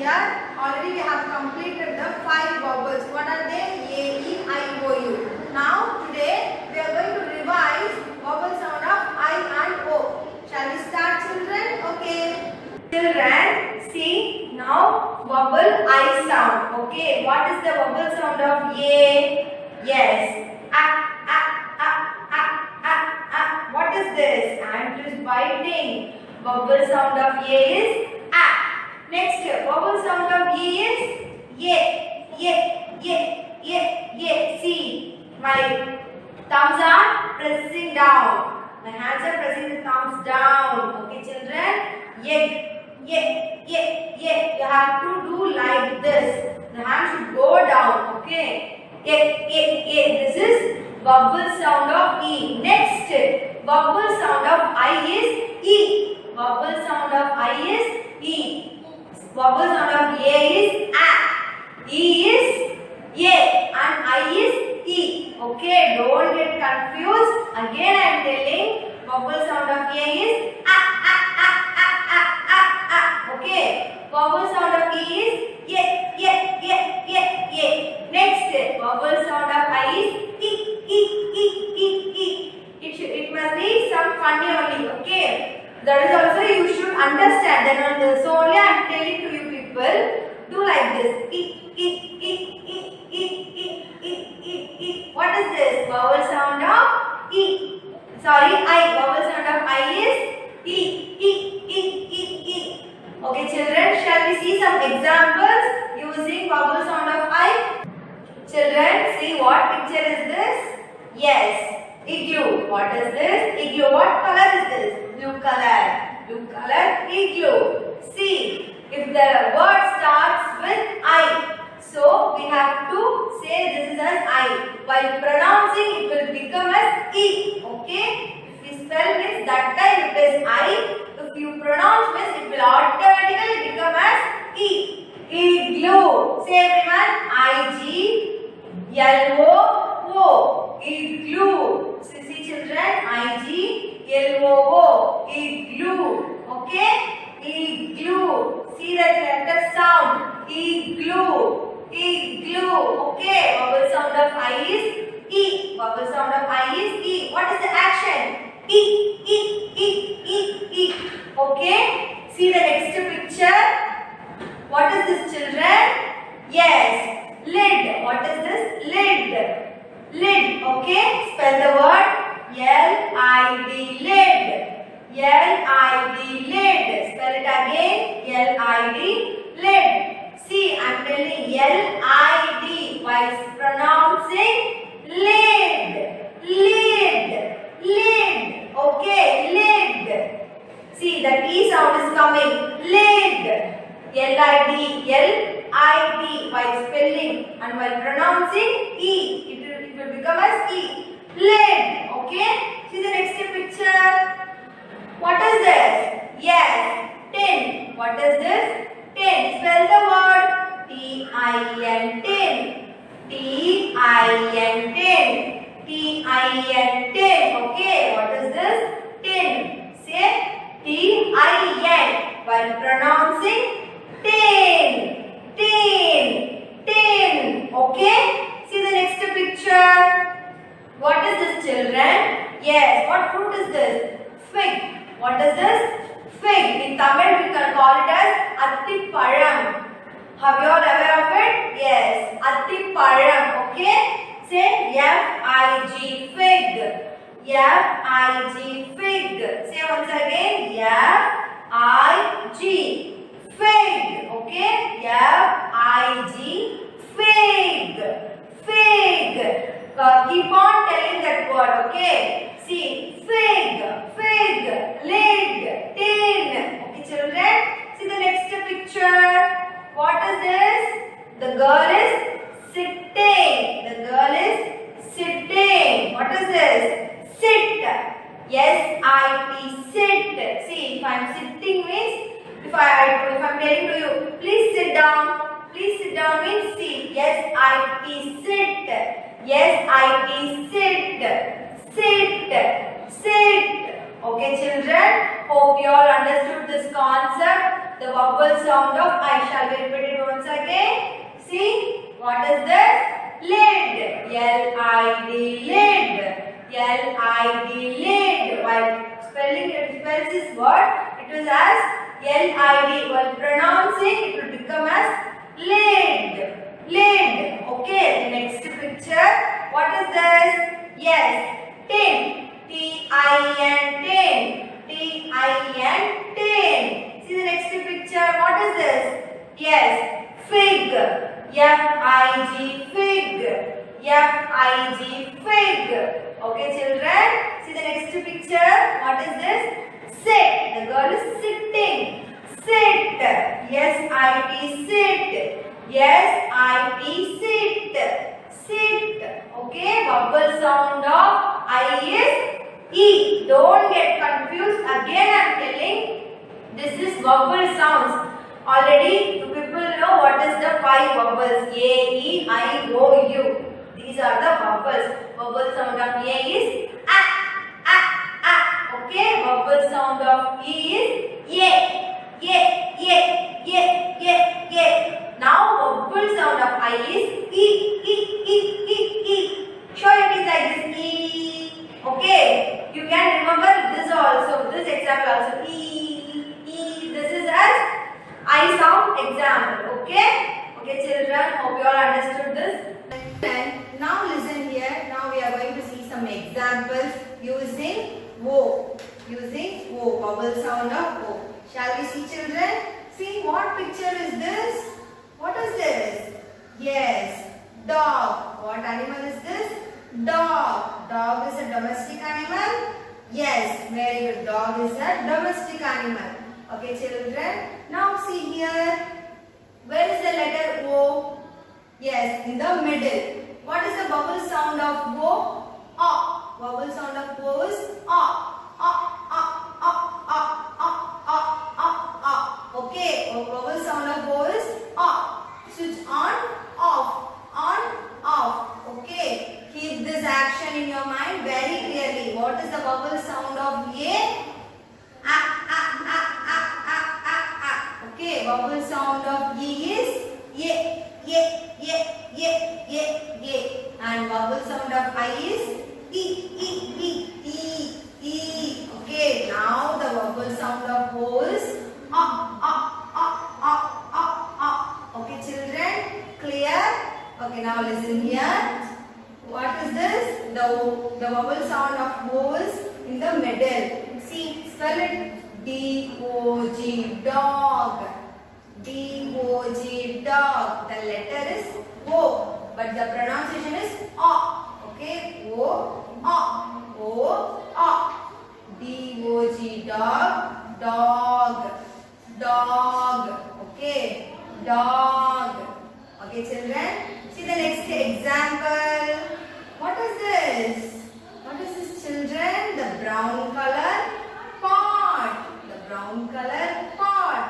Here already we have completed the 5 vowels. What are they? A, E, I, O, U. Now today we are going to revise vowel sound of I and O. Shall we start, children? Okay. Children, see now vowel I sound. Okay. What is the vowel sound of A? Yes. What is this? Ant is biting. Vowel sound of A is A. Next, vowel sound of E is ye. See, my thumbs are pressing down. My hands are pressing the thumbs down. Okay, children. Ye. You have to do like this. The hand should go down. Okay. Ye. This is vowel sound of E. Next, vowel sound of I is E. Vowel sound of I is E. Vowel sound of A is A. E is ye and I is E. Okay, don't get confused. Again I am telling vowel sound of A is A. Okay, vowel sound of E is ye. Next, vowel sound of I is E. It must be some funny only. Okay. That is also you should understand. Then on this only I am telling to you people. Do like this. What is this? Vowel sound of E. Sorry, I. Vowel sound of I is E. Okay, children. Shall we see some examples using vowel sound of I? Children, see what picture is this? Yes. Igloo. What is this? Igloo. What color is this? Blue color. Blue color. Igloo. See, if the word starts with I, so we have to say this is as I. While pronouncing, it will become as E. Okay? If we spell means that time it is I. If you pronounce means it will automatically become as E. Igloo. Say everyone. I-G-L-O-O. Igloo. See children. I-G-L-O-O. Igloo. Okay? Igloo. See that letter sound. Igloo. Okay. Vowel sound of I is E. Vowel sound of I is E. What is the action? E. Okay. See the next picture. What is this, children? Yes. Lid. What is this? Lid. Okay. Spell the word. L-I-D. Lid. L-I-D. Lid. Spell it again. L-I-D. Lid. See, I am telling L-I-D while pronouncing lid. Okay, lid. See, the T sound is coming. Lid. L-I-D. While spelling and while pronouncing E. It will become as E. Lid. Okay. See the next picture. What is this? Yes. Tin. What is this? Tin. Spell the word. T-I-N. Tin. T-I-N. Tin. T-I-N. Tin. Okay. What is this? Tin. Say T-I-N. While pronouncing tin. Okay. See the next picture. What is this, children? Yes. What fruit is this? Fig. What is this? Fig. In Tamil we can call it as Attipalam. Have you all aware of it? Yes. Attipalam. Okay. Say F-I-G. Fig. F-I-G. Fig. Say once again. F-I-G. Fig. Okay. F-I-G. Fig. Keep on telling that word. Okay. See. Fig. Lid. Tin. Okay, children. See the next picture. What is this? The girl is sitting. What is this? Sit. S-I-T. Sit. See, if I am sitting means, if I am telling to you, please sit down. Please sit down means see. S-I-T. Sit. Okay, children. Hope you all understood this concept. The vowel sound of I shall be repeated. L-I-D, lid. L-I-D, lid. While spelling it spells this word, it is as L-I-D. While pronouncing, it will become as lid. Lid. Okay, next picture. What is this? Yes, tin. T-I-N, tin. T-I-N, tin. See the next picture. What is this? Yes, fig. F-I-G, fig. F-I-G, fig. Okay, children. See the next picture. What is this? Sit. The girl is sitting. Sit. S-I-T, sit. S-I-T, sit. Sit. Okay, vowel sound of I is E. Don't get confused. Again I am telling, this is vowel sounds. Already you people know what is the 5 vowels. A, E, I, O, U. These are the vowels. Vowel sound of A is A, A, A. Okay, vowel sound of E is Ye. Now vowel sound of I is E. Show your teeth like this. E. Okay. You can remember this also. This example also. E. This is as I sound example. Okay. Okay, children. Hope you all understood this. And now listen here. Now we are going to see some examples using O. Using O. Vowel sound of O. Shall we see, children? See, what picture is this? What is this? Yes, dog. What animal is this? Dog. Dog is a domestic animal? Yes, very good. Dog is a domestic animal. Okay, children. Now see here. Where is the letter O? Yes, in the middle. What is the vowel sound of O? A. Vowel sound of O is A. Okay, vowel sound of O is A. Switch on, off, on, off. Okay, keep this action in your mind very clearly. What is the vowel sound of A? Okay, vowel sound of E is Ye. And vowel sound of I is E. Okay, now the vowel sound of O is Okay, children, clear? Okay, now listen here. What is this? The vowel sound of O is in the middle. See, spell it. D-O-G, dog. D-O-G, dog. The letter is O, but the pronunciation is A. Okay, O, A. O, A. D-O-G, dog. Dog. Dog. Okay, dog. Okay, children. See the next example. What is this? What is this, children? The brown color pot. The brown color pot.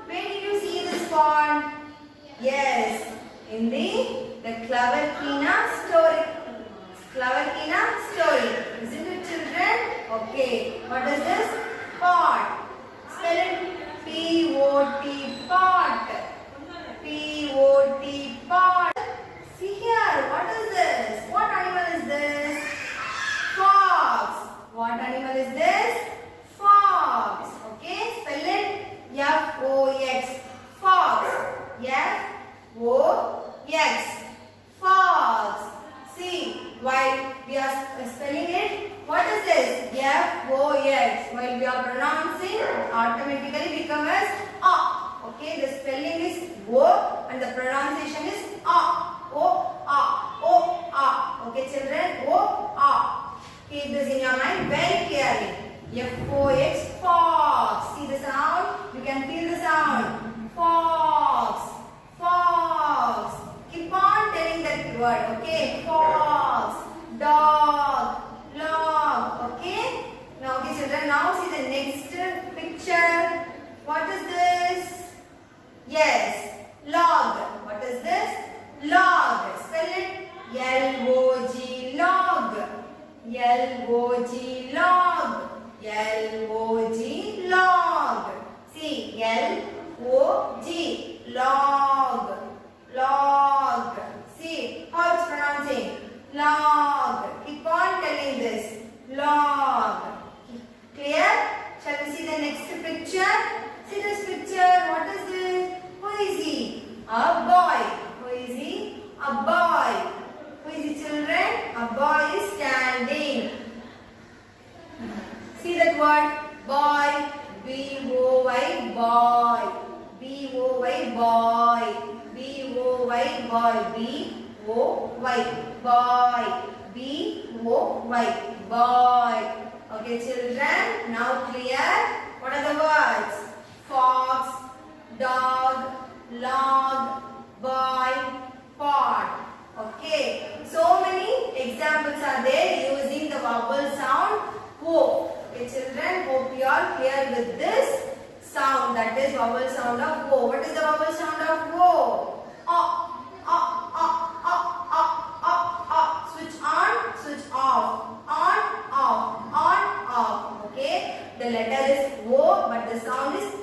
Where did you see this pot? Yes, in the Clever Kina story. Clever Kina story. Isn't it, children? Okay. What is this? Pot. Spell it. P-O-T, pot. P-O-T, pot. See here. What is this? What animal is this? Fox. What animal is this? Fox. Okay. Spell it. F-O-X. Fox. F-O-X. Fox. See, while we are spelling it, what is this? F-O-X. While we are pronouncing, it automatically becomes as A. Okay, the spelling is O and the pronunciation is A. O-A. Okay, children, O-A. Keep this in your mind very clearly. F-O-X, fox. See the sound? You can feel the sound. Fox. Fox. Keep on telling that word. Okay. Fox. Dog. Log. Okay. Now, okay, children. Now see the next picture. What is this? Yes. Log. What is this? Log. Spell it. L-O-G. Log. L-O-G. Log. L-O-G, log. See, L-O-G, log. Log. See, how it's pronouncing? Log. picture? See this picture. What is this? Who is he? A boy. Who is he? A boy. Who is he, children? A boy is standing. See that word? Boy. B-O-Y. Boy. B-O-Y. Boy. B-O-Y. Boy. B-O-Y. Boy. B-O-Y. Boy. Okay, children. Now clear? What are the words? Fox, dog, log, boy, pot. Okay. So many examples are there using the vowel sound O. Okay, children. Hope you are clear with this sound. That is vowel sound of O. What is the vowel sound of O? Switch on, switch off. On, off. On, off. Okay. The letter is O, but the sound is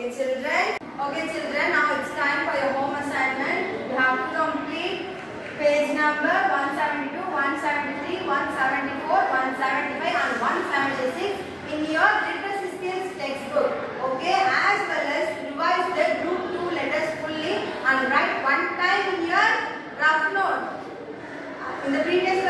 Okay, children. Okay, children. Now it's time for your home assignment. You have to complete page number 172, 173, 174, 175 and 176 in your literacy skills textbook. Okay, as well as revise the group 2 letters fully and write one time in your rough note. In the previous